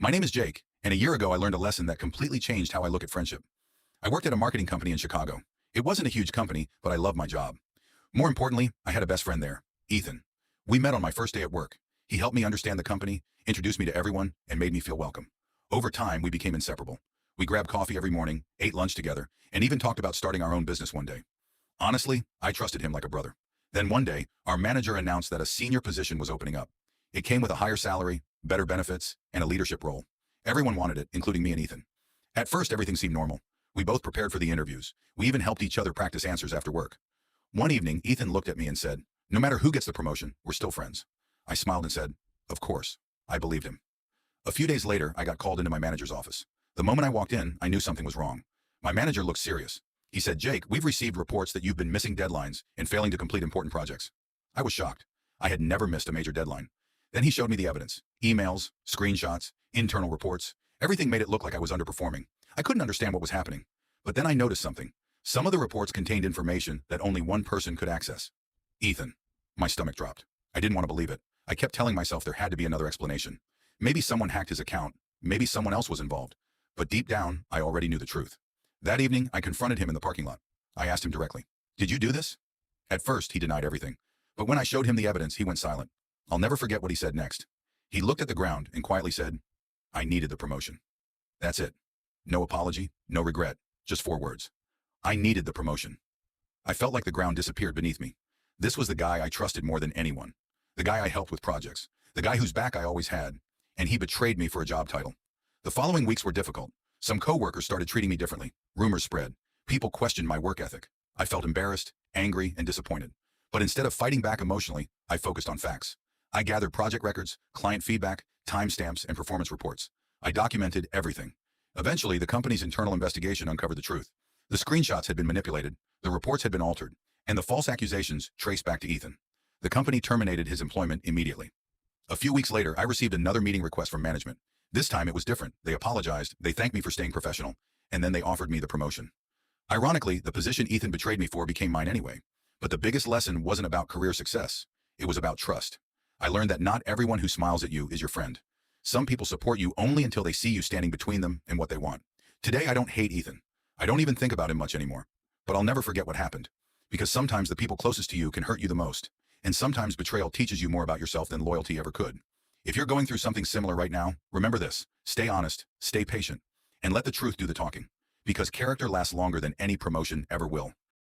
My name is Jake, and a year ago I learned a lesson that completely changed how I look at friendship. I worked at a marketing company in Chicago. It wasn't a huge company, but I loved my job. More importantly, I had a best friend there, Ethan. We met on my first day at work. He helped me understand the company, introduced me to everyone, and made me feel welcome. Over time, we became inseparable. We grabbed coffee every morning, ate lunch together, and even talked about starting our own business one day. Honestly, I trusted him like a brother. Then one day, our manager announced that a senior position was opening up. It came with a higher salary, better benefits, and a leadership role. Everyone wanted it, including me and Ethan. At first, everything seemed normal. We both prepared for the interviews. We even helped each other practice answers after work. One evening, Ethan looked at me and said, "No matter who gets the promotion, we're still friends." I smiled and said, "Of course." I believed him. A few days later, I got called into my manager's office. The moment I walked in, I knew something was wrong. My manager looked serious. He said, "Jake, we've received reports that you've been missing deadlines and failing to complete important projects." I was shocked. I had never missed a major deadline. Then he showed me the evidence: emails, screenshots, internal reports. Everything made it look like I was underperforming. I couldn't understand what was happening. But then I noticed something. Some of the reports contained information that only one person could access. Ethan. My stomach dropped. I didn't want to believe it. I kept telling myself there had to be another explanation. Maybe someone hacked his account. Maybe someone else was involved. But deep down, I already knew the truth. That evening, I confronted him in the parking lot. I asked him directly, "Did you do this?" At first, he denied everything. But when I showed him the evidence, he went silent. I'll never forget what he said next. He looked at the ground and quietly said, "I needed the promotion." That's it. No apology, no regret, just 4 words. I needed the promotion. I felt like the ground disappeared beneath me. This was the guy I trusted more than anyone. The guy I helped with projects. The guy whose back I always had. And he betrayed me for a job title. The following weeks were difficult. Some coworkers started treating me differently. Rumors spread. People questioned my work ethic. I felt embarrassed, angry, and disappointed. But instead of fighting back emotionally, I focused on facts. I gathered project records, client feedback, timestamps, and performance reports. I documented everything. Eventually, the company's internal investigation uncovered the truth. The screenshots had been manipulated, the reports had been altered, and the false accusations traced back to Ethan. The company terminated his employment immediately. A few weeks later, I received another meeting request from management. This time it was different. They apologized, they thanked me for staying professional, and then they offered me the promotion. Ironically, the position Ethan betrayed me for became mine anyway. But the biggest lesson wasn't about career success. It was about trust. I learned that not everyone who smiles at you is your friend. Some people support you only until they see you standing between them and what they want. Today, I don't hate Ethan. I don't even think about him much anymore. But I'll never forget what happened. Because sometimes the people closest to you can hurt you the most. And sometimes betrayal teaches you more about yourself than loyalty ever could. If you're going through something similar right now, remember this: stay honest, stay patient, and let the truth do the talking. Because character lasts longer than any promotion ever will.